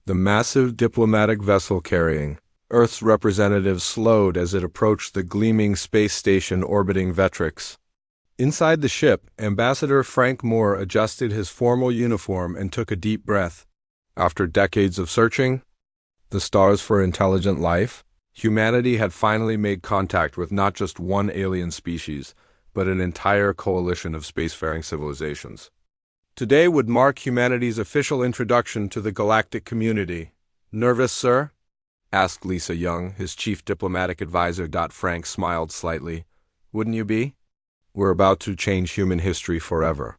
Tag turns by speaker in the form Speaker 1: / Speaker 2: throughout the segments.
Speaker 1: The massive diplomatic vessel carrying Earth's representatives slowed as it approached the gleaming space station orbiting Vetrix. Inside the ship, Ambassador Frank Moore adjusted his formal uniform and took a deep breath. After decades of searching the stars for intelligent life, humanity had finally made contact with not just one alien species, but an entire coalition of spacefaring civilizations. Today would mark humanity's official introduction to the galactic community. "Nervous, sir?" asked Lisa Young, his chief diplomatic advisor. Frank smiled slightly. "Wouldn't you be? We're about to change human history forever."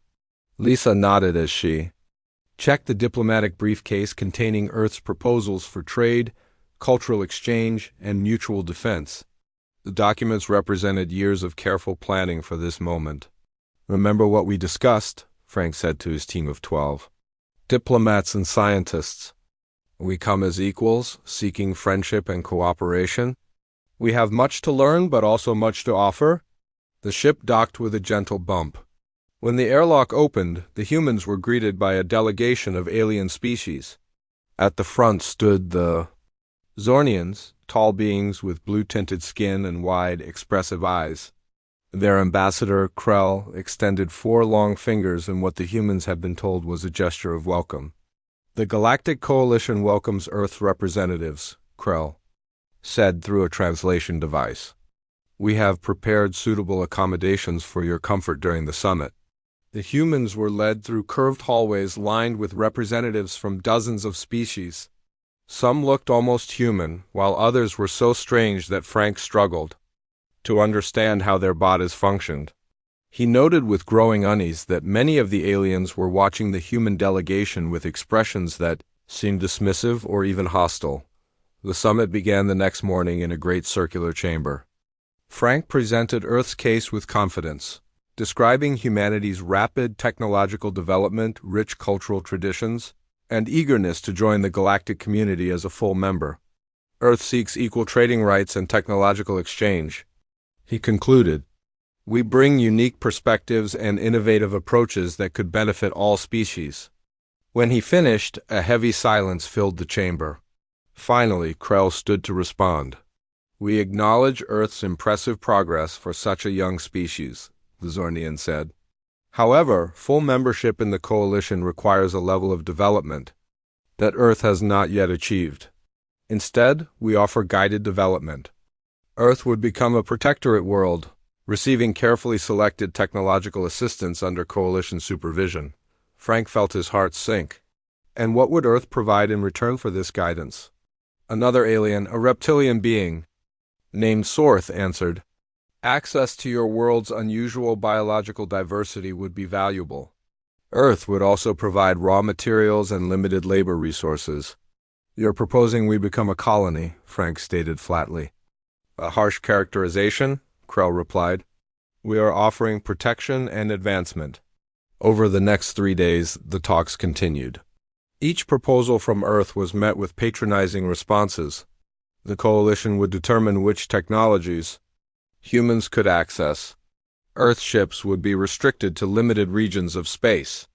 Speaker 1: Lisa nodded as she checked the diplomatic briefcase containing Earth's proposals for trade, cultural exchange, and mutual defense. The documents represented years of careful planning for this moment. "Remember what we discussed?" Frank said to his team of 12. "Diplomats and scientists. We come as equals, seeking friendship and cooperation. We have much to learn, but also much to offer." The ship docked with a gentle bump. When the airlock opened, the humans were greeted by a delegation of alien species. At the front stood the Zornians, tall beings with blue-tinted skin and wide, expressive eyes. Their ambassador, Krell, extended 4 long fingers in what the humans had been told was a gesture of welcome. "The Galactic Coalition welcomes Earth's representatives," Krell said through a translation device. "We have prepared suitable accommodations for your comfort during the summit." The humans were led through curved hallways lined with representatives from dozens of species. Some looked almost human, while others were so strange that Frank struggled to understand how their bodies functioned. He noted with growing unease that many of the aliens were watching the human delegation with expressions that seemed dismissive or even hostile. The summit began the next morning in a great circular chamber. Frank presented Earth's case with confidence, describing humanity's rapid technological development, rich cultural traditions, and eagerness to join the galactic community as a full member. "Earth seeks equal trading rights and technological exchange," he concluded. "We bring unique perspectives and innovative approaches that could benefit all species." When he finished, a heavy silence filled the chamber. Finally, Krell stood to respond. "We acknowledge Earth's impressive progress for such a young species," the Zornian said. "However, full membership in the coalition requires a level of development that Earth has not yet achieved. Instead, we offer guided development. Earth would become a protectorate world, receiving carefully selected technological assistance under coalition supervision." Frank felt his heart sink. And what would Earth provide in return for this guidance? Another alien, a reptilian being named Sorth, answered, "Access to your world's unusual biological diversity would be valuable. Earth would also provide raw materials and limited labor resources." "You're proposing we become a colony," Frank stated flatly. "A harsh characterization," Krell replied. "We are offering protection and advancement." Over the next 3 days, the talks continued. Each proposal from Earth was met with patronizing responses. The coalition would determine which technologies humans could access. Earth ships would be restricted to limited regions of space.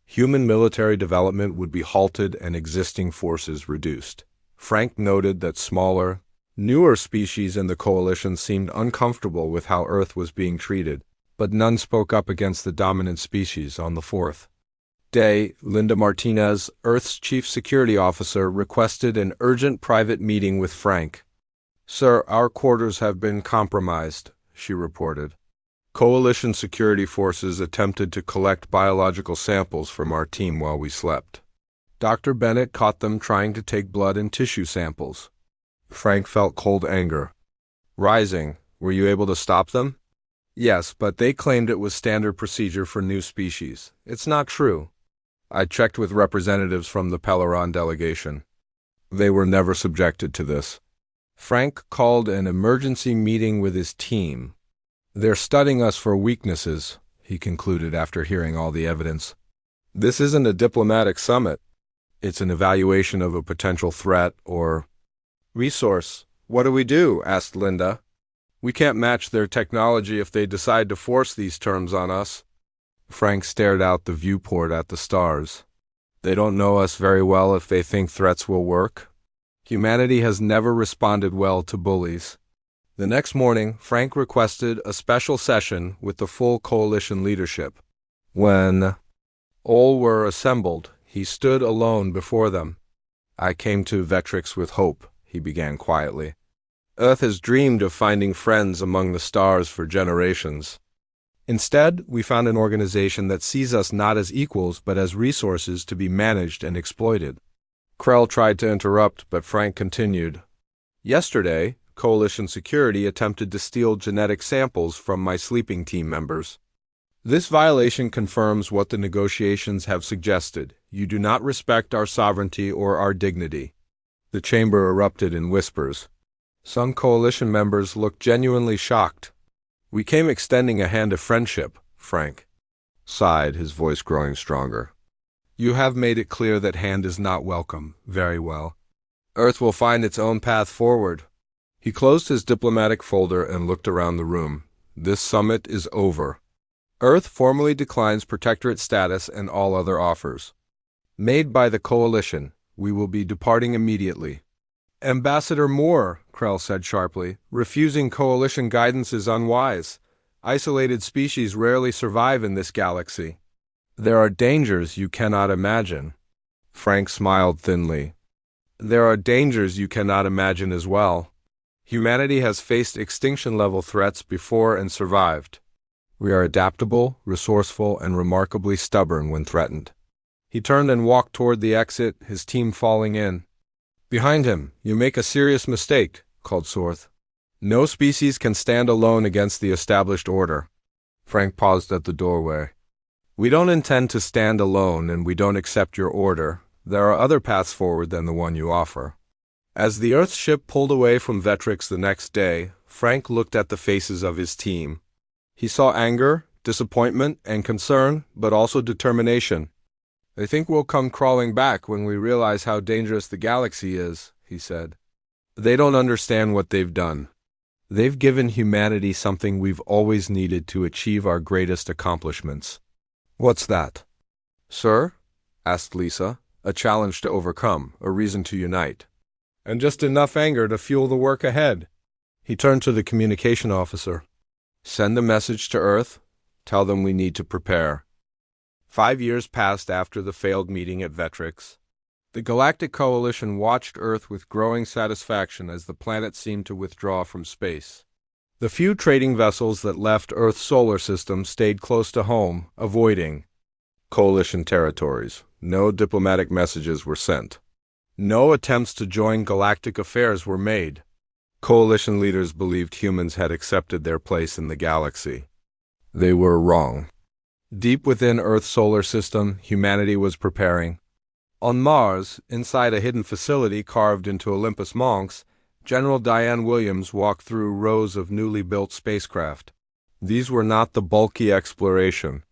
Speaker 1: Human military development would be halted and existing forces reduced. Frank noted that smaller, newer species in the coalition seemed uncomfortable with how Earth was being treated, but none spoke up against the dominant species. On the 4th day, Linda Martinez, Earth's chief security officer, requested an urgent private meeting with Frank. "Sir, our quarters have been compromised," she reported. "Coalition security forces attempted to collect biological samples from our team while we slept. Dr. Bennett caught them trying to take blood and tissue samples." Frank felt cold anger rising. "Were you able to stop them?" "Yes, but they claimed it was standard procedure for new species. It's not true. I checked with representatives from the Peleron delegation. They were never subjected to this." Frank called an emergency meeting with his team. "They're studying us for weaknesses," he concluded after hearing all the evidence. "This isn't a diplomatic summit. It's an evaluation of a potential threat or resource." "What do we do?" asked Linda. "We can't match their technology if they decide to force these terms on us." Frank stared out the viewport at the stars. They don't know us very well if they think threats will work. Humanity has never responded well to bullies. The next morning, Frank requested a special session with the full coalition leadership. When all were assembled, he stood alone before them. "I came to Vetrix with hope," he began quietly. "Earth has dreamed of finding friends among the stars for generations. Instead, we found an organization that sees us not as equals but as resources to be managed and exploited." Krell tried to interrupt, but Frank continued. "Yesterday, Coalition Security attempted to steal genetic samples from my sleeping team members. This violation confirms what the negotiations have suggested. You do not respect our sovereignty or our dignity." The chamber erupted in whispers. Some Coalition members looked genuinely shocked. "We came extending a hand of friendship," Frank sighed, his voice growing stronger. "You have made it clear that hand is not welcome. Very well. Earth will find its own path forward." He closed his diplomatic folder and looked around the room. "This summit is over. Earth formally declines protectorate status and all other offers made by the Coalition. We will be departing immediately." "Ambassador Moore," Krell said sharply, "refusing Coalition guidance is unwise. Isolated species rarely survive in this galaxy. There are dangers you cannot imagine." Frank smiled thinly. "There are dangers you cannot imagine as well. Humanity has faced extinction-level threats before and survived. We are adaptable, resourceful, and remarkably stubborn when threatened." He turned and walked toward the exit, his team falling in. "Behind him, you make a serious mistake," called Sorth. "No species can stand alone against the established order." Frank paused at the doorway. "We don't intend to stand alone, and we don't accept your order. There are other paths forward than the one you offer." As the Earth ship pulled away from Vetrix the next day, Frank looked at the faces of his team. He saw anger, disappointment, and concern, but also determination. "They think we'll come crawling back when we realize how dangerous the galaxy is," he said. "They don't understand what they've done. They've given humanity something we've always needed to achieve our greatest accomplishments." "What's that?" "Sir?" asked Lisa. "A challenge to overcome, a reason to unite. And just enough anger to fuel the work ahead." He turned to the communication officer. "Send a message to Earth. Tell them we need to prepare." 5 years passed after the failed meeting at Vetrix. The Galactic Coalition watched Earth with growing satisfaction as the planet seemed to withdraw from space. The few trading vessels that left Earth's solar system stayed close to home, avoiding Coalition territories. No diplomatic messages were sent. No attempts to join galactic affairs were made. Coalition leaders believed humans had accepted their place in the galaxy. They were wrong. Deep within Earth's solar system, humanity was preparing. On Mars, inside a hidden facility carved into Olympus Monks, General Diane Williams walked through rows of newly built spacecraft. These were not the bulky exploration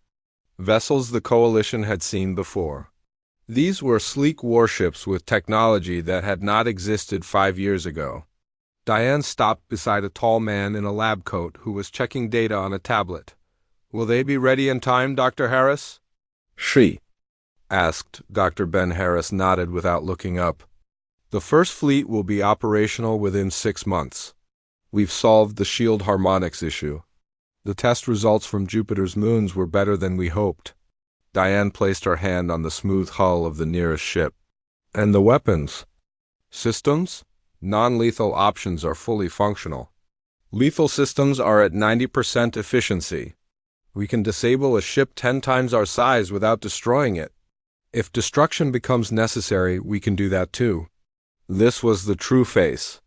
Speaker 1: vessels the Coalition had seen before. These were sleek warships with technology that had not existed 5 years ago. Diane stopped beside a tall man in a lab coat who was checking data on a tablet. "Will they be ready in time, Dr. Harris?" "She asked." Dr. Ben Harris nodded without looking up. "The first fleet will be operational within 6 months. We've solved the shield harmonics issue. The test results from Jupiter's moons were better than we hoped." Diane placed her hand on the smooth hull of the nearest ship. "And the weapons systems? Non-lethal options are fully functional. Lethal systems are at 90% efficiency. We can disable a ship 10 times our size without destroying it. If destruction becomes necessary, we can do that too." This was the true face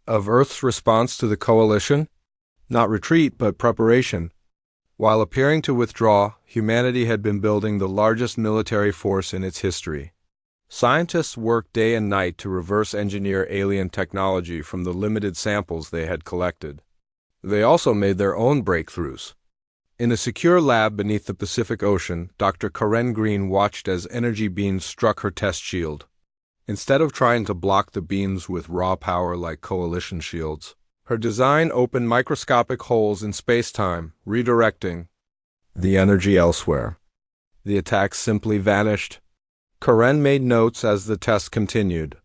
Speaker 1: of Earth's response to the Coalition. Not retreat, but preparation. While appearing to withdraw, humanity had been building the largest military force in its history. Scientists worked day and night to reverse engineer alien technology from the limited samples they had collected. They also made their own breakthroughs. In a secure lab beneath the Pacific Ocean, Dr. Karen Green watched as energy beams struck her test shield. Instead of trying to block the beams with raw power like Coalition shields, her design opened microscopic holes in space-time, redirecting the energy elsewhere. The attacks simply vanished. Karen made notes as the test continued.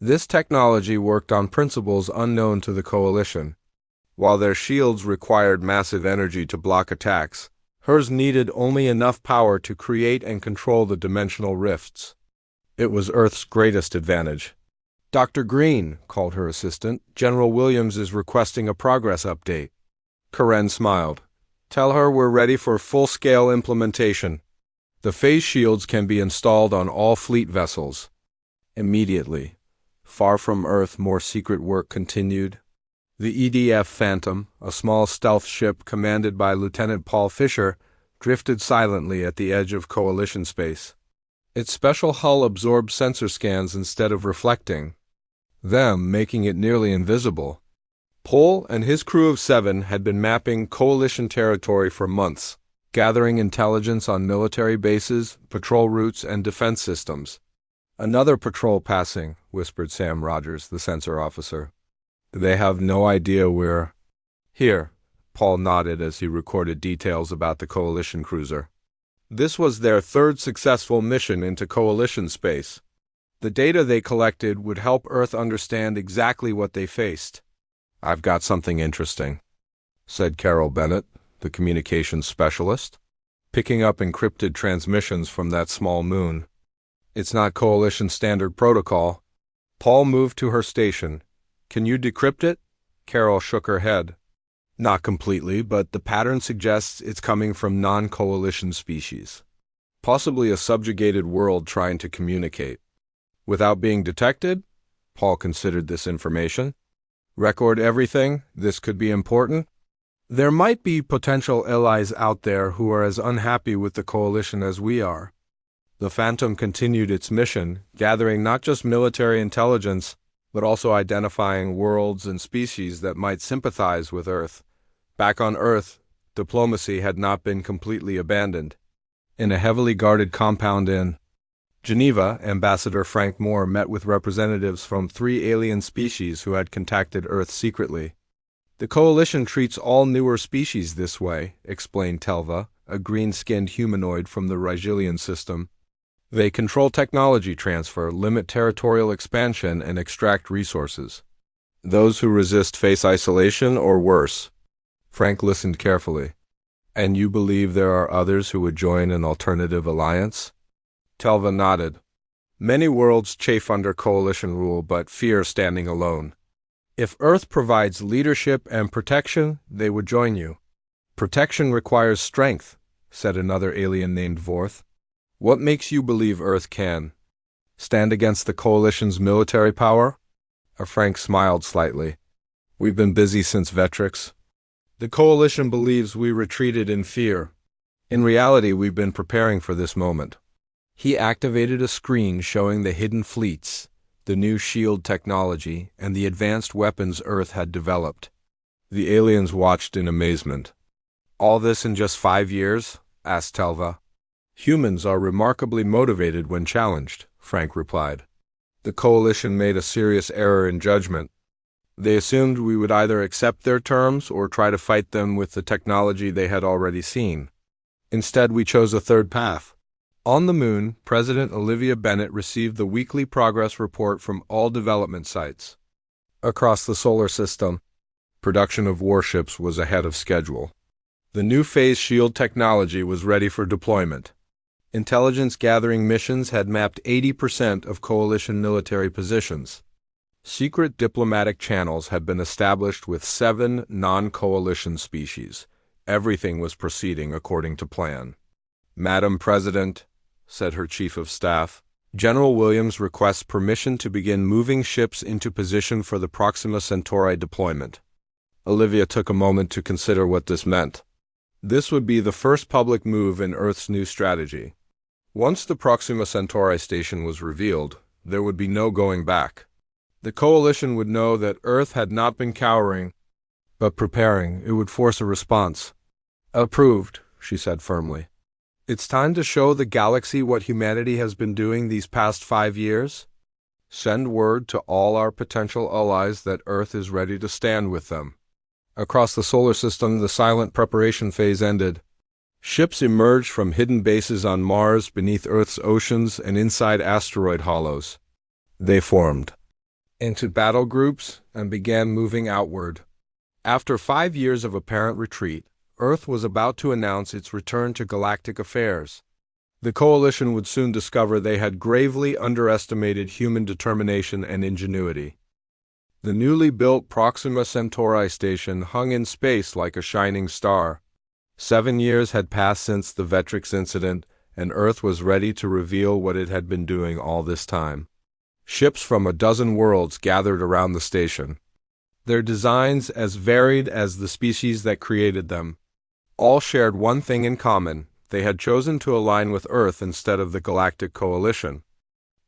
Speaker 1: This technology worked on principles unknown to the Coalition. While their shields required massive energy to block attacks, hers needed only enough power to create and control the dimensional rifts. It was Earth's greatest advantage. "Dr. Green," called her assistant, "General Williams is requesting a progress update." Karen smiled. "Tell her we're ready for full-scale implementation. The phase shields can be installed on all fleet vessels." Immediately. Far from Earth, more secret work continued. The EDF Phantom, a small stealth ship commanded by Lieutenant Paul Fisher, drifted silently at the edge of Coalition space. Its special hull absorbed sensor scans instead of reflecting them, making it nearly invisible. Paul and his crew of 7 had been mapping Coalition territory for months, gathering intelligence on military bases, patrol routes, and defense systems. "Another patrol passing," whispered Sam Rogers, the sensor officer. "They have no idea we're here." Paul nodded as he recorded details about the Coalition cruiser. This was their 3rd successful mission into Coalition space. The data they collected would help Earth understand exactly what they faced. "I've got something interesting," said Carol Bennett, the communications specialist, picking up encrypted transmissions from that small moon. "It's not Coalition standard protocol." Paul moved to her station. "Can you decrypt it?" Carol shook her head. "Not completely, but the pattern suggests it's coming from non-Coalition species. Possibly a subjugated world trying to communicate. Without being detected?" Paul considered this information. "Record everything. This could be important. There might be potential allies out there who are as unhappy with the Coalition as we are." The Phantom continued its mission, gathering not just military intelligence, but also identifying worlds and species that might sympathize with Earth. Back on Earth, diplomacy had not been completely abandoned. In a heavily guarded compound in Geneva, Ambassador Frank Moore met with representatives from 3 alien species who had contacted Earth secretly. "The Coalition treats all newer species this way," explained Telva, a green-skinned humanoid from the Rigelian system. "They control technology transfer, limit territorial expansion, and extract resources. Those who resist face isolation or worse." Frank listened carefully. "And you believe there are others who would join an alternative alliance?" Telva nodded. "Many worlds chafe under Coalition rule but fear standing alone. If Earth provides leadership and protection, they would join you." "Protection requires strength," said another alien named Vorth. "What makes you believe Earth can stand against the Coalition's military power?" Frank smiled slightly. "We've been busy since Vetrix. The Coalition believes we retreated in fear. In reality, we've been preparing for this moment." He activated a screen showing the hidden fleets, the new shield technology, and the advanced weapons Earth had developed. The aliens watched in amazement. "All this in just 5 years?" asked Telva. "Humans are remarkably motivated when challenged," Frank replied. "The Coalition made a serious error in judgment. They assumed we would either accept their terms or try to fight them with the technology they had already seen. Instead, we chose a third path." On the Moon, President Olivia Bennett received the weekly progress report from all development sites across the solar system. Production of warships was ahead of schedule. The new phase shield technology was ready for deployment. Intelligence-gathering missions had mapped 80% of Coalition military positions. Secret diplomatic channels had been established with 7 non-Coalition species. Everything was proceeding according to plan. "Madam President," said her Chief of Staff, "General Williams requests permission to begin moving ships into position for the Proxima Centauri deployment." Olivia took a moment to consider what this meant. This would be the first public move in Earth's new strategy. Once the Proxima Centauri station was revealed, there would be no going back. The Coalition would know that Earth had not been cowering, but preparing. It would force a response. "Approved," she said firmly. "It's time to show the galaxy what humanity has been doing these past 5 years. Send word to all our potential allies that Earth is ready to stand with them." Across the solar system, the silent preparation phase ended. Ships emerged from hidden bases on Mars, beneath Earth's oceans, and inside asteroid hollows. They formed into battle groups and began moving outward. After 5 years of apparent retreat, Earth was about to announce its return to galactic affairs. The Coalition would soon discover they had gravely underestimated human determination and ingenuity. The newly built Proxima Centauri station hung in space like a shining star. 7 years had passed since the Vectrix incident, and Earth was ready to reveal what it had been doing all this time. Ships from a dozen worlds gathered around the station, their designs as varied as the species that created them. All shared one thing in common: they had chosen to align with Earth instead of the Galactic Coalition.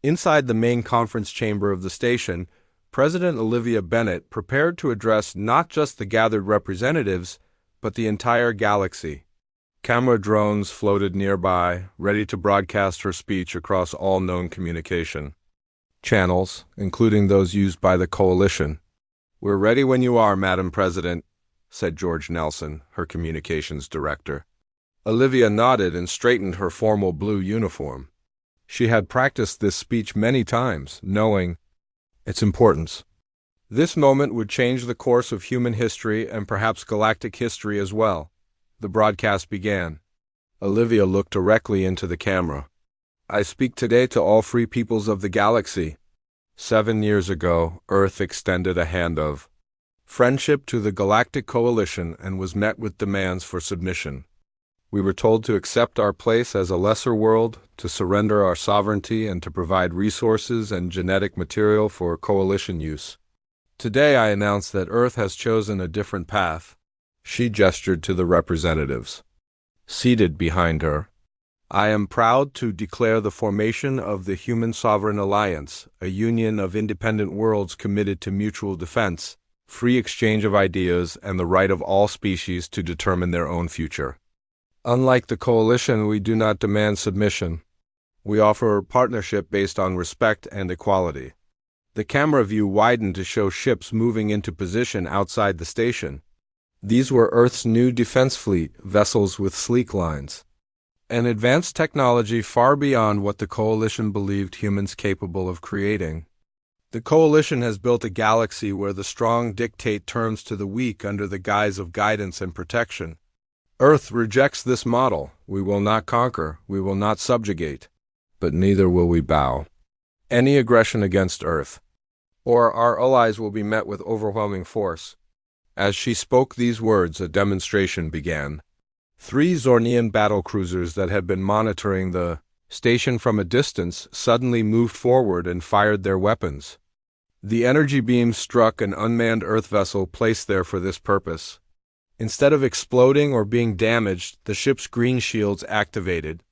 Speaker 1: Inside the main conference chamber of the station, President Olivia Bennett prepared to address not just the gathered representatives, but the entire galaxy. Camera drones floated nearby, ready to broadcast her speech across all known communication channels, including those used by the Coalition. "We're ready when you are, Madam President," said George Nelson, her communications director. Olivia nodded and straightened her formal blue uniform. She had practiced this speech many times, knowing its importance. This moment would change the course of human history and perhaps galactic history as well. The broadcast began. Olivia looked directly into the camera. "I speak today to all free peoples of the galaxy. 7 years ago, Earth extended a hand of friendship to the Galactic Coalition and was met with demands for submission. We were told to accept our place as a lesser world, to surrender our sovereignty, and to provide resources and genetic material for Coalition use. Today I announce that Earth has chosen a different path." She gestured to the representatives seated behind her. "I am proud to declare the formation of the Human Sovereign Alliance, a union of independent worlds committed to mutual defense, free exchange of ideas, and the right of all species to determine their own future. Unlike the Coalition, we do not demand submission. We offer partnership based on respect and equality." The camera view widened to show ships moving into position outside the station. These were Earth's new defense fleet, vessels with sleek lines. An advanced technology far beyond what the Coalition believed humans capable of creating. The Coalition has built a galaxy where the strong dictate terms to the weak under the guise of guidance and protection. Earth rejects this model. We will not conquer, we will not subjugate, but neither will we bow. Any aggression against Earth, or our allies, will be met with overwhelming force. As she spoke these words, a demonstration began. 3 Zornian battlecruisers that had been monitoring the station from a distance suddenly moved forward and fired their weapons. The energy beams struck an unmanned Earth vessel placed there for this purpose. Instead of exploding or being damaged, the ship's green shields activated.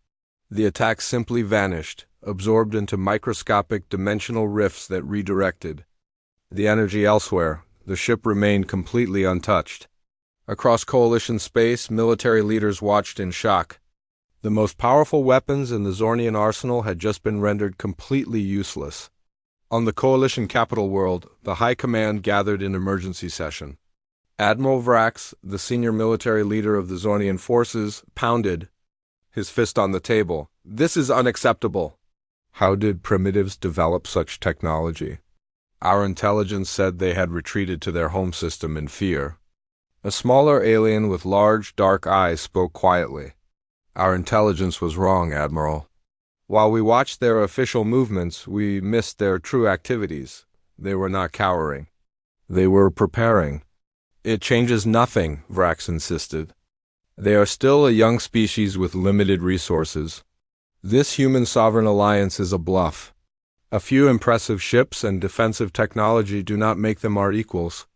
Speaker 1: The attack simply vanished, absorbed into microscopic dimensional rifts that redirected the energy elsewhere. The ship remained completely untouched. Across Coalition space, military leaders watched in shock. The most powerful weapons in the Zornian arsenal had just been rendered completely useless. On the Coalition capital world, the High Command gathered in emergency session. Admiral Vrax, the senior military leader of the Zornian forces, pounded his fist on the table. "This is unacceptable. How did primitives develop such technology? Our intelligence said they had retreated to their home system in fear." A smaller alien with large, dark eyes spoke quietly. "Our intelligence was wrong, Admiral. While we watched their official movements, we missed their true activities. They were not cowering. They were preparing." "It changes nothing," Vrax insisted. "They are still a young species with limited resources. This Human Sovereign Alliance is a bluff. A few impressive ships and defensive technology do not make them our equals.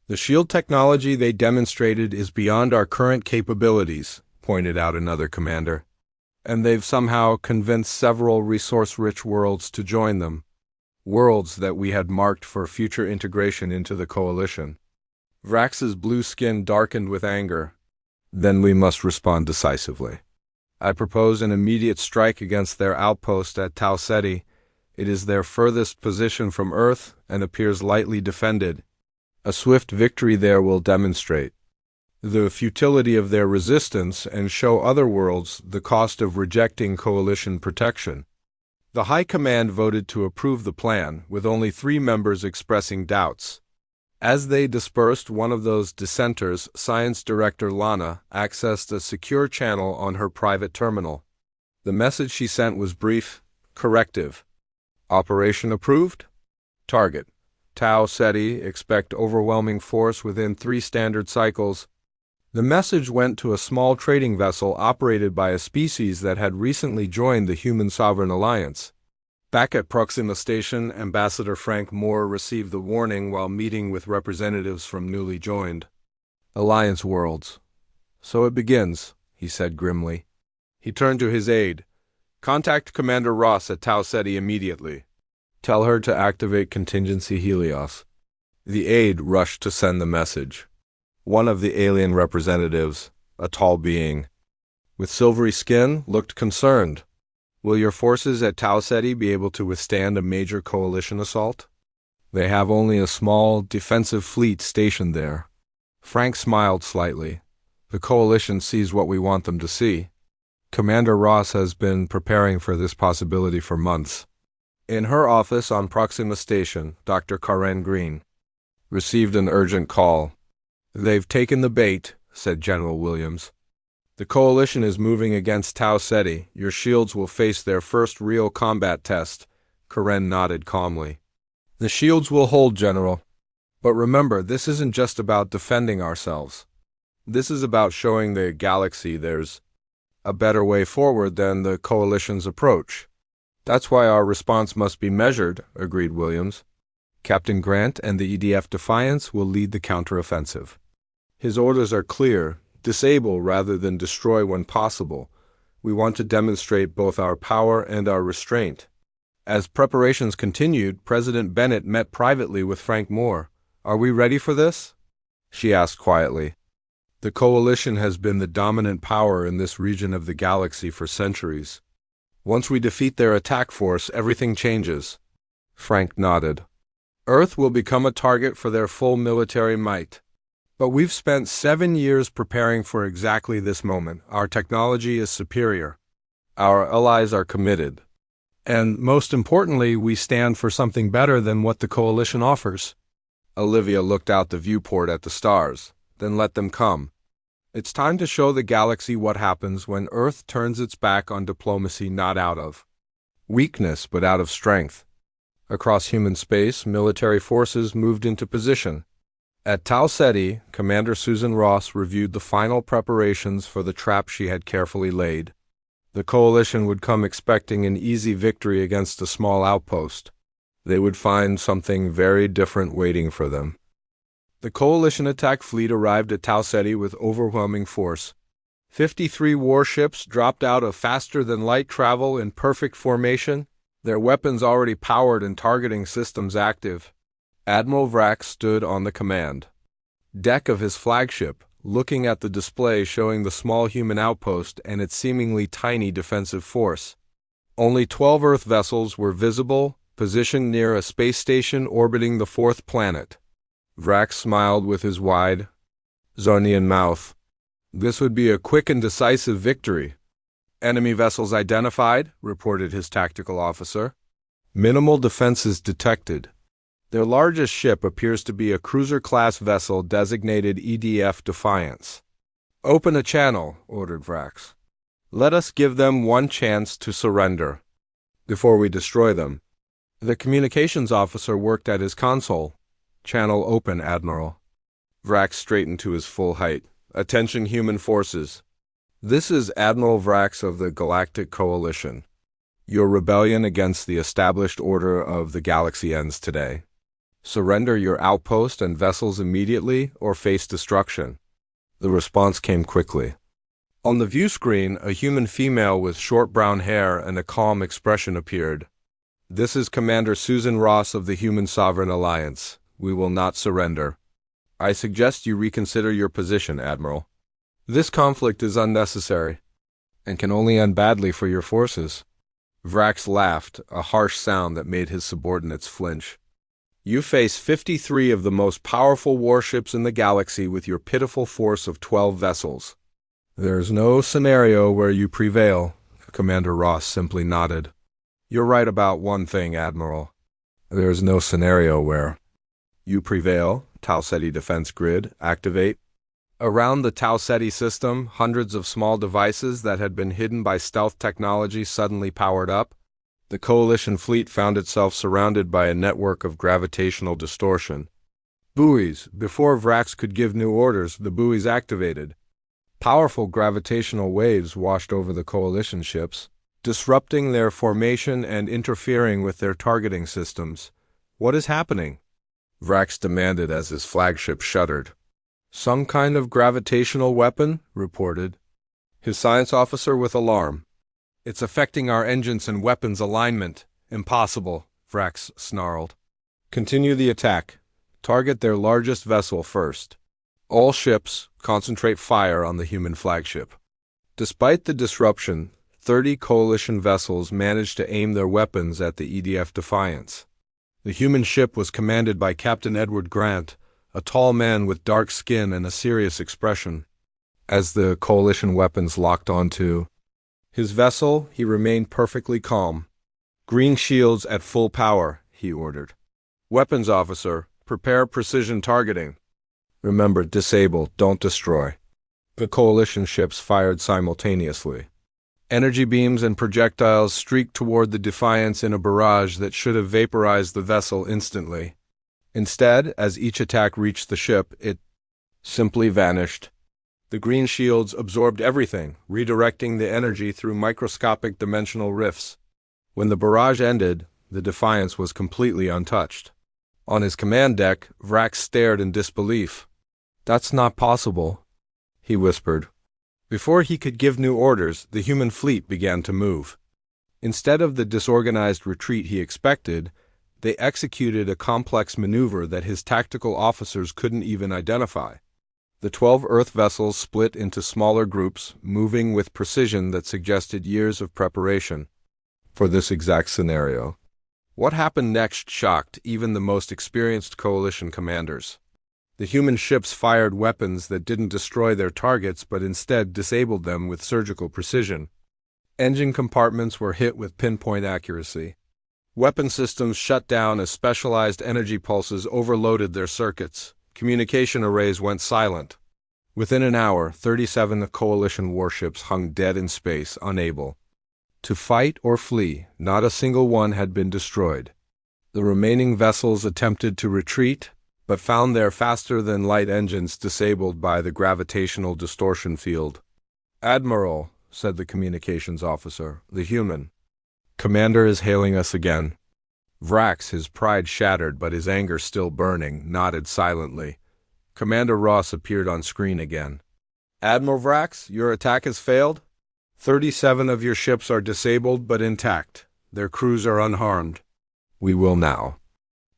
Speaker 1: The shield technology they demonstrated is beyond our current capabilities," pointed out another commander. "And they've somehow convinced several resource-rich worlds to join them. Worlds that we had marked for future integration into the Coalition." Vrax's blue skin darkened with anger. "Then we must respond decisively. I propose an immediate strike against their outpost at Tau Ceti. It is their furthest position from Earth and appears lightly defended. A swift victory there will demonstrate the futility of their resistance, and show other worlds the cost of rejecting coalition protection. The High Command voted to approve the plan, with only 3 members expressing doubts. As they dispersed, one of those dissenters, Science Director Lana, accessed a secure channel on her private terminal. The message she sent was brief: corrective. Operation approved? Target: Tau Ceti, expect overwhelming force within 3 standard cycles. The message went to a small trading vessel operated by a species that had recently joined the Human Sovereign Alliance. Back at Proxima Station, Ambassador Frank Moore received the warning while meeting with representatives from newly joined Alliance worlds. So it begins, he said grimly. He turned to his aide. Contact Commander Ross at Tau Ceti immediately. Tell her to activate contingency Helios. The aide rushed to send the message. One of the alien representatives, a tall being with silvery skin, looked concerned. Will your forces at Tau Ceti be able to withstand a major coalition assault? They have only a small, defensive fleet stationed there. Frank smiled slightly. The coalition sees what we want them to see. Commander Ross has been preparing for this possibility for months. In her office on Proxima Station, Dr. Karen Green received an urgent call. They've taken the bait, said General Williams. The coalition is moving against Tau Ceti. Your shields will face their first real combat test. Karen nodded calmly. The shields will hold, General. But remember, this isn't just about defending ourselves. This is about showing the galaxy there's a better way forward than the coalition's approach. That's why our response must be measured, agreed Williams. Captain Grant and the EDF Defiance will lead the counteroffensive. His orders are clear: disable rather than destroy when possible. We want to demonstrate both our power and our restraint. As preparations continued, President Bennett met privately with Frank Moore. Are we ready for this? She asked quietly. The coalition has been the dominant power in this region of the galaxy for centuries. Once we defeat their attack force, everything changes. Frank nodded. Earth will become a target for their full military might. But we've spent 7 years preparing for exactly this moment. Our technology is superior. Our allies are committed. And most importantly, we stand for something better than what the coalition offers. Olivia looked out the viewport at the stars. Then let them come. It's time to show the galaxy what happens when Earth turns its back on diplomacy, not out of weakness, but out of strength. Across human space, military forces moved into position. At Tau Ceti, Commander Susan Ross reviewed the final preparations for the trap she had carefully laid. The coalition would come expecting an easy victory against a small outpost. They would find something very different waiting for them. The coalition attack fleet arrived at Tau Ceti with overwhelming force. 53 warships dropped out of faster-than-light travel in perfect formation, their weapons already powered and targeting systems active. Admiral Vrax stood on the command deck of his flagship, looking at the display showing the small human outpost and its seemingly tiny defensive force. Only 12 Earth vessels were visible, positioned near a space station orbiting the 4th planet. Vrax smiled with his wide, Zarnian mouth. This would be a quick and decisive victory. Enemy vessels identified, reported his tactical officer. Minimal defenses detected. Their largest ship appears to be a cruiser-class vessel designated EDF Defiance. Open a channel, ordered Vrax. Let us give them one chance to surrender before we destroy them. The communications officer worked at his console. Channel open, Admiral. Vrax straightened to his full height. Attention, human forces. This is Admiral Vrax of the Galactic Coalition. Your rebellion against the established order of the galaxy ends today. Surrender your outpost and vessels immediately or face destruction. The response came quickly. On the view screen, a human female with short brown hair and a calm expression appeared. This is Commander Susan Ross of the Human Sovereign Alliance. We will not surrender. I suggest you reconsider your position, Admiral. This conflict is unnecessary and can only end badly for your forces. Vrax laughed, a harsh sound that made his subordinates flinch. You face 53 of the most powerful warships in the galaxy with your pitiful force of 12 vessels. There's no scenario where you prevail, Commander Ross simply nodded. You're right about one thing, Admiral. There's no scenario where you prevail. Tau Ceti defense grid, activate. Around the Tau Ceti system, hundreds of small devices that had been hidden by stealth technology suddenly powered up. The Coalition fleet found itself surrounded by a network of gravitational distortion. Buoys. Before Vrax could give new orders, the buoys activated. Powerful gravitational waves washed over the Coalition ships, disrupting their formation and interfering with their targeting systems. What is happening? Vrax demanded as his flagship shuddered. Some kind of gravitational weapon, reported his science officer with alarm. It's affecting our engines and weapons alignment. Impossible, Vrax snarled. Continue the attack. Target their largest vessel first. All ships, concentrate fire on the human flagship. Despite the disruption, 30 Coalition vessels managed to aim their weapons at the EDF Defiance. The human ship was commanded by Captain Edward Grant, a tall man with dark skin and a serious expression. As the Coalition weapons locked onto his vessel, he remained perfectly calm. Green shields at full power, he ordered. Weapons officer, prepare precision targeting. Remember, disable, don't destroy. The Coalition ships fired simultaneously. Energy beams and projectiles streaked toward the Defiance in a barrage that should have vaporized the vessel instantly. Instead, as each attack reached the ship, it simply vanished. The green shields absorbed everything, redirecting the energy through microscopic dimensional rifts. When the barrage ended, the Defiance was completely untouched. On his command deck, Vrax stared in disbelief. That's not possible, he whispered. Before he could give new orders, the human fleet began to move. Instead of the disorganized retreat he expected, they executed a complex maneuver that his tactical officers couldn't even identify. The 12 Earth vessels split into smaller groups, moving with precision that suggested years of preparation for this exact scenario. What happened next shocked even the most experienced Coalition commanders. The human ships fired weapons that didn't destroy their targets but instead disabled them with surgical precision. Engine compartments were hit with pinpoint accuracy. Weapon systems shut down as specialized energy pulses overloaded their circuits. Communication arrays went silent. Within an hour, 37 Coalition warships hung dead in space, unable to fight or flee. Not a single one had been destroyed. The remaining vessels attempted to retreat, but found their faster-than-light engines disabled by the gravitational distortion field. Admiral, said the communications officer, the human commander is hailing us again. Vrax, his pride shattered but his anger still burning, nodded silently. Commander Ross appeared on screen again. Admiral Vrax, your attack has failed. 37 of your ships are disabled but intact. Their crews are unharmed. We will now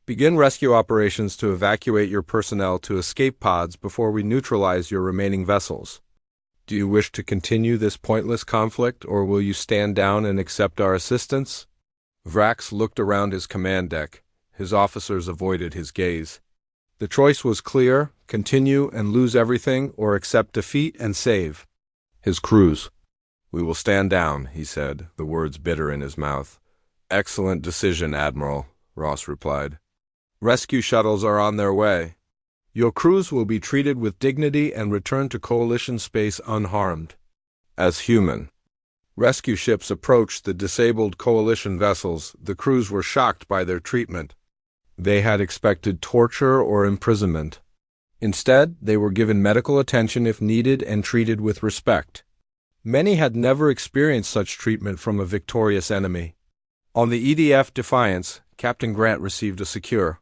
Speaker 1: begin rescue operations to evacuate your personnel to escape pods before we neutralize your remaining vessels. Do you wish to continue this pointless conflict, or will you stand down and accept our assistance? Vrax looked around his command deck. His officers avoided his gaze. The choice was clear: continue and lose everything, or accept defeat and save his crews. We will stand down, he said, the words bitter in his mouth. Excellent decision, Admiral, Ross replied. Rescue shuttles are on their way. Your crews will be treated with dignity and return to Coalition space unharmed. As human. Rescue ships approached the disabled Coalition vessels. The crews were shocked by their treatment. They had expected torture or imprisonment. Instead, they were given medical attention if needed and treated with respect. Many had never experienced such treatment from a victorious enemy. On the EDF Defiance, Captain Grant received a secure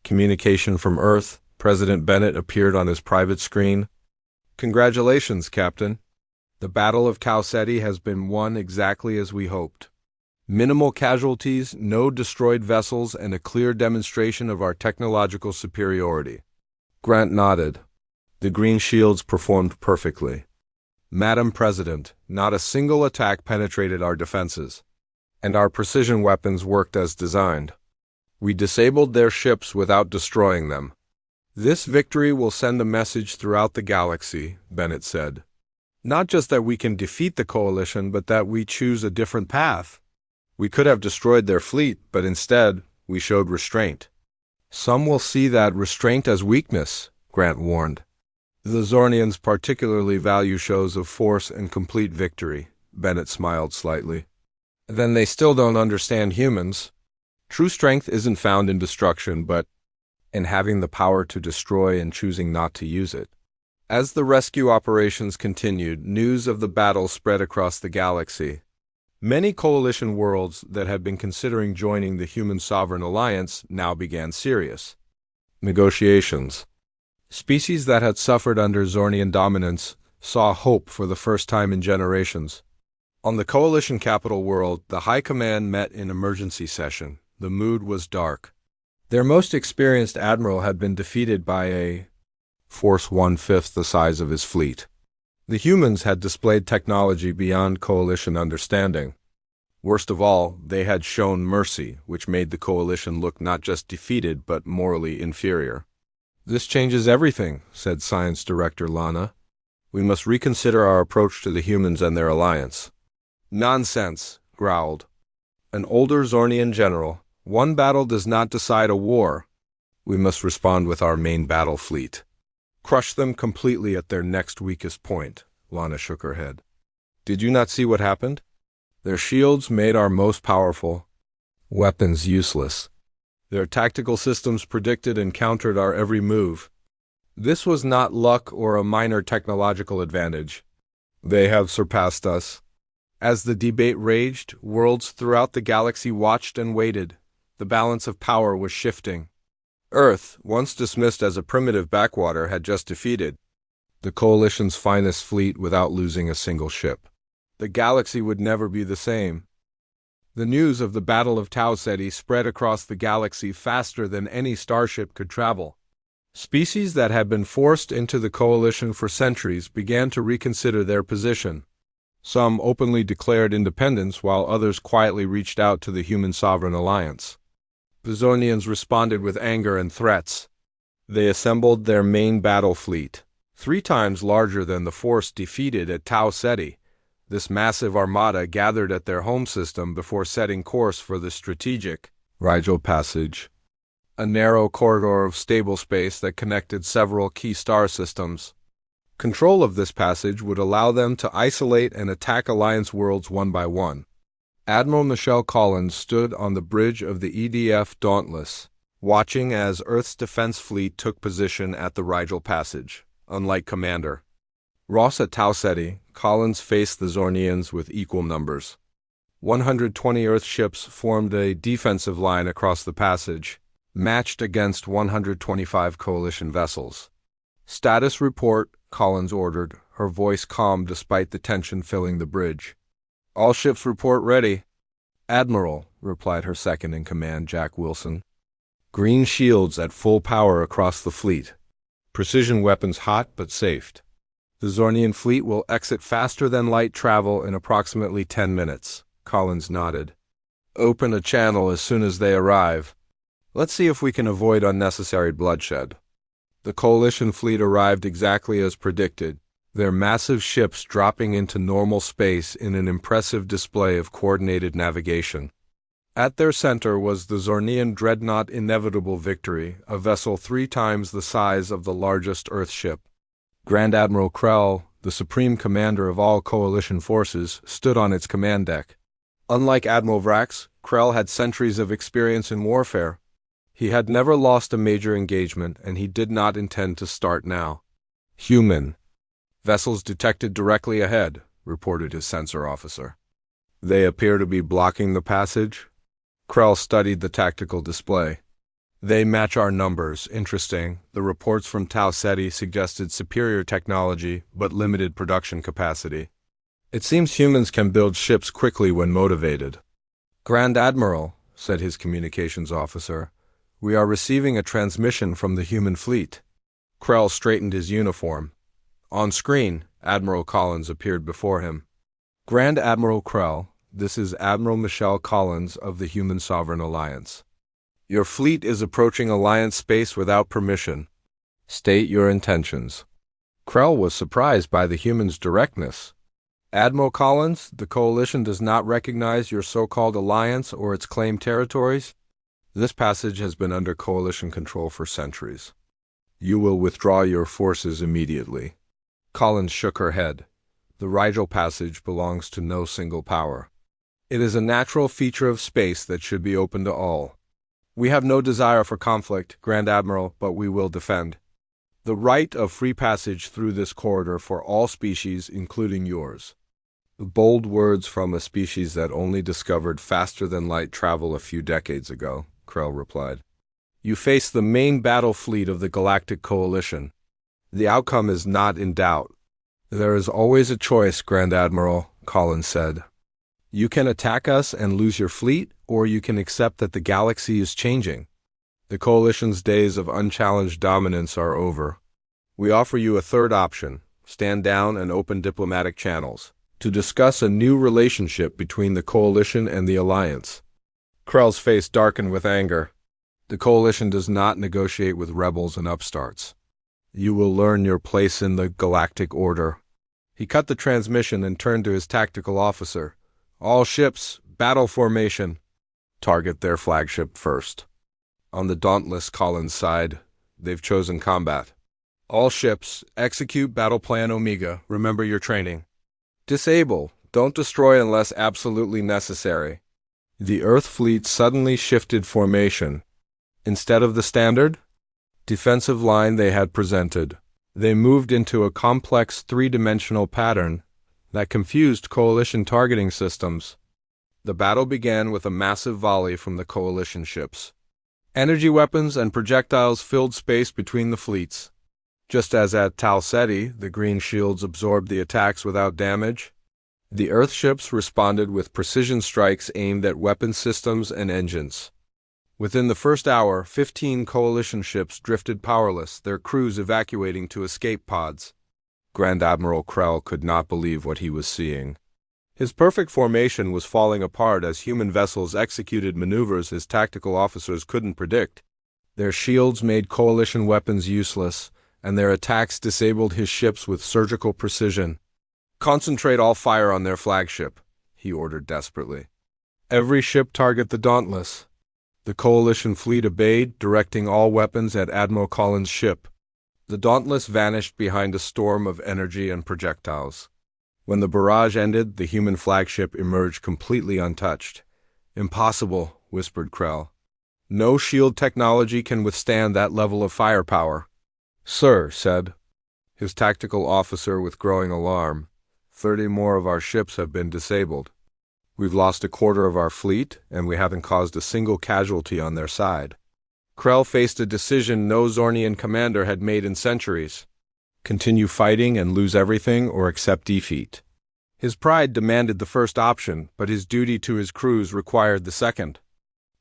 Speaker 1: communication from Earth. President Bennett appeared on his private screen. Congratulations, Captain. The Battle of Tau Ceti has been won exactly as we hoped. Minimal casualties, no destroyed vessels, and a clear demonstration of our technological superiority. Grant nodded. The green shields performed perfectly. Madam President, not a single attack penetrated our defenses, and our precision weapons worked as designed. We disabled their ships without destroying them. This victory will send a message throughout the galaxy, Bennett said. Not just that we can defeat the coalition, but that we choose a different path. We could have destroyed their fleet, but instead, we showed restraint. Some will see that restraint as weakness, Grant warned. The Zornians particularly value shows of force and complete victory, Bennett smiled slightly. Then they still don't understand humans. True strength isn't found in destruction, but in having the power to destroy and choosing not to use it. As the rescue operations continued, news of the battle spread across the galaxy. Many coalition worlds that had been considering joining the Human Sovereign Alliance now began serious negotiations. Species that had suffered under Zornian dominance saw hope for the first time in generations. On the coalition capital world, the High Command met in emergency session. The mood was dark. Their most experienced admiral had been defeated by a force 1/5 the size of his fleet. The humans had displayed technology beyond coalition understanding. Worst of all, they had shown mercy, which made the coalition look not just defeated but morally inferior. This changes everything, said Science Director Lana. We must reconsider our approach to the humans and their alliance. Nonsense, growled an older Zornian general. One battle does not decide a war. We must respond with our main battle fleet. Crush them completely at their next weakest point, Lana shook her head. Did you not see what happened? Their shields made our most powerful weapons useless. Their tactical systems predicted and countered our every move. This was not luck or a minor technological advantage. They have surpassed us. As the debate raged, worlds throughout the galaxy watched and waited. The balance of power was shifting. Earth, once dismissed as a primitive backwater, had just defeated the Coalition's finest fleet without losing a single ship. The galaxy would never be the same. The news of the Battle of Tau Ceti spread across the galaxy faster than any starship could travel. Species that had been forced into the Coalition for centuries began to reconsider their position. Some openly declared independence, while others quietly reached out to the Human Sovereign Alliance. The Zornians responded with anger and threats. They assembled their main battle fleet, 3 times larger than the force defeated at Tau Ceti. This massive armada gathered at their home system before setting course for the strategic Rigel Passage, a narrow corridor of stable space that connected several key star systems. Control of this passage would allow them to isolate and attack Alliance worlds one by one. Admiral Michelle Collins stood on the bridge of the EDF Dauntless, watching as Earth's defense fleet took position at the Rigel Passage. Unlike Commander Ross at Tau Ceti, Collins faced the Zornians with equal numbers. 120 Earth ships formed a defensive line across the passage, matched against 125 Coalition vessels. Status report, Collins ordered, her voice calm despite the tension filling the bridge. All ships report ready. Admiral, replied her second-in-command, Jack Wilson. Green shields at full power across the fleet. Precision weapons hot but safe. The Zornian fleet will exit faster than light travel in approximately 10 minutes, Collins nodded. Open a channel as soon as they arrive. Let's see if we can avoid unnecessary bloodshed. The Coalition fleet arrived exactly as predicted, their massive ships dropping into normal space in an impressive display of coordinated navigation. At their center was the Zornian dreadnought Inevitable Victory, a vessel 3 times the size of the largest Earth ship. Grand Admiral Krell, the supreme commander of all Coalition forces, stood on its command deck. Unlike Admiral Vrax, Krell had centuries of experience in warfare. He had never lost a major engagement, and he did not intend to start now. Human. Vessels detected directly ahead, reported his sensor officer. They appear to be blocking the passage. Krell studied the tactical display. They match our numbers. Interesting. The reports from Tau Ceti suggested superior technology, but limited production capacity. It seems humans can build ships quickly when motivated. Grand Admiral, said his communications officer, we are receiving a transmission from the human fleet. Krell straightened his uniform. On screen, Admiral Collins appeared before him. Grand Admiral Krell, this is Admiral Michelle Collins of the Human Sovereign Alliance. Your fleet is approaching Alliance space without permission. State your intentions. Krell was surprised by the human's directness. Admiral Collins, the Coalition does not recognize your so-called alliance or its claimed territories. This passage has been under Coalition control for centuries. You will withdraw your forces immediately. Collins shook her head. The Rigel passage belongs to no single power. It is a natural feature of space that should be open to all. We have no desire for conflict, Grand Admiral, but we will defend the right of free passage through this corridor for all species, including yours. Bold words from a species that only discovered faster-than-light travel a few decades ago, Krell replied. You face the main battle fleet of the Galactic Coalition. The outcome is not in doubt. There is always a choice, Grand Admiral, Collins said. You can attack us and lose your fleet, or you can accept that the galaxy is changing. The Coalition's days of unchallenged dominance are over. We offer you a third option: stand down and open diplomatic channels to discuss a new relationship between the Coalition and the Alliance. Krell's face darkened with anger. The Coalition does not negotiate with rebels and upstarts. You will learn your place in the Galactic Order. He cut the transmission and turned to his tactical officer. All ships, battle formation. Target their flagship first. On the dauntless Collins side, they've chosen combat. All ships, execute Battle Plan Omega. Remember your training. Disable, don't destroy unless absolutely necessary. The Earth fleet suddenly shifted formation. Instead of the standard defensive line they had presented, they moved into a complex three-dimensional pattern that confused Coalition targeting systems. The battle began with a massive volley from the Coalition ships. Energy weapons and projectiles filled space between the fleets. Just as at Tal Ceti, the green shields absorbed the attacks without damage, the Earth ships responded with precision strikes aimed at weapon systems and engines. Within the first hour, 15 Coalition ships drifted powerless, their crews evacuating to escape pods. Grand Admiral Krell could not believe what he was seeing. His perfect formation was falling apart as human vessels executed maneuvers his tactical officers couldn't predict. Their shields made Coalition weapons useless, and their attacks disabled his ships with surgical precision. Concentrate all fire on their flagship, he ordered desperately. Every ship target the Dauntless. The Coalition fleet obeyed, directing all weapons at Admiral Collins' ship. The Dauntless vanished behind a storm of energy and projectiles. When the barrage ended, the human flagship emerged completely untouched. Impossible, whispered Krell. No shield technology can withstand that level of firepower. Sir, said his tactical officer with growing alarm, 30 more of our ships have been disabled. We've lost a quarter of our fleet, and we haven't caused a single casualty on their side. Krell faced a decision no Zornian commander had made in centuries. Continue fighting and lose everything, or accept defeat. His pride demanded the first option, but his duty to his crews required the second.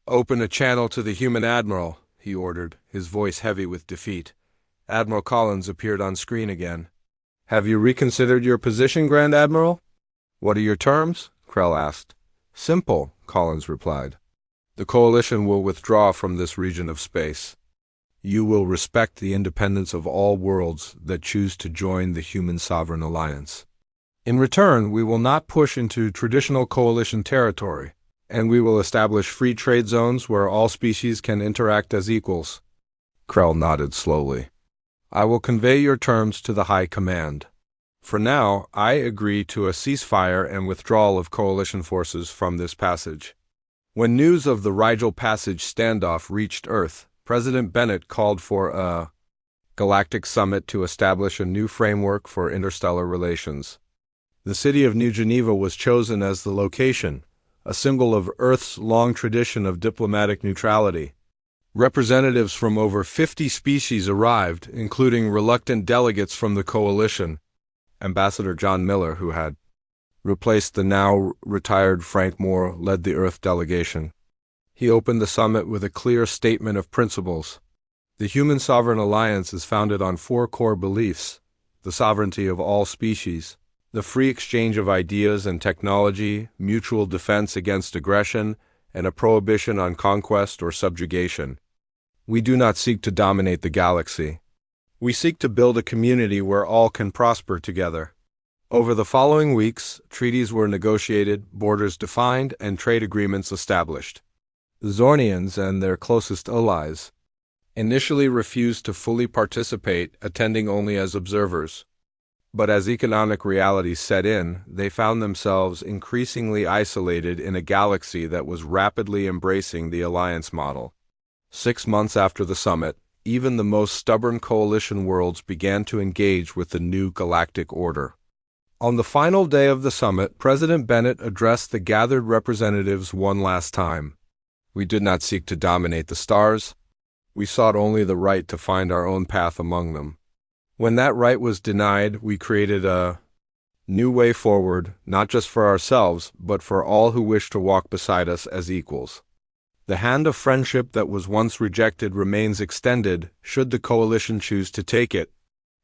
Speaker 1: Open a channel to the human admiral, he ordered, his voice heavy with defeat. Admiral Collins appeared on screen again. Have you reconsidered your position, Grand Admiral? What are your terms? Krell asked. Simple, Collins replied. The Coalition will withdraw from this region of space. You will respect the independence of all worlds that choose to join the Human Sovereign Alliance. In return, we will not push into traditional Coalition territory, and we will establish free trade zones where all species can interact as equals. Krell nodded slowly. I will convey your terms to the High Command. For now, I agree to a ceasefire and withdrawal of Coalition forces from this passage. When news of the Rigel Passage standoff reached Earth, President Bennett called for a galactic summit to establish a new framework for interstellar relations. The city of New Geneva was chosen as the location, a symbol of Earth's long tradition of diplomatic neutrality. Representatives from over 50 species arrived, including reluctant delegates from the Coalition. Ambassador John Miller, who had replaced the now retired Frank Moore, led the Earth delegation. He opened the summit with a clear statement of principles. The Human Sovereign Alliance is founded on 4 core beliefs: the sovereignty of all species, the free exchange of ideas and technology, mutual defense against aggression, and a prohibition on conquest or subjugation. We do not seek to dominate the galaxy. We seek to build a community where all can prosper together. Over the following weeks, treaties were negotiated, borders defined, and trade agreements established. The Zornians and their closest allies initially refused to fully participate, attending only as observers. But as economic realities set in, they found themselves increasingly isolated in a galaxy that was rapidly embracing the alliance model. 6 months after the summit, even the most stubborn coalition worlds began to engage with the new galactic order. On the final day of the summit, President Bennett addressed the gathered representatives one last time. We did not seek to dominate the stars. We sought only the right to find our own path among them. When that right was denied, we created a new way forward, not just for ourselves, but for all who wish to walk beside us as equals. The hand of friendship that was once rejected remains extended, should the coalition choose to take it,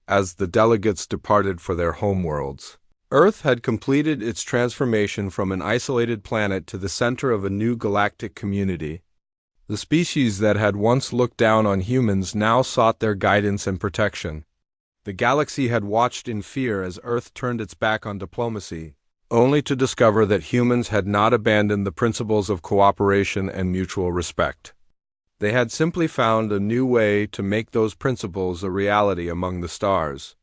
Speaker 1: as the delegates departed for their homeworlds. Earth had completed its transformation from an isolated planet to the center of a new galactic community. The species that had once looked down on humans now sought their guidance and protection. The galaxy had watched in fear as Earth turned its back on diplomacy, only to discover that humans had not abandoned the principles of cooperation and mutual respect. They had simply found a new way to make those principles a reality among the stars.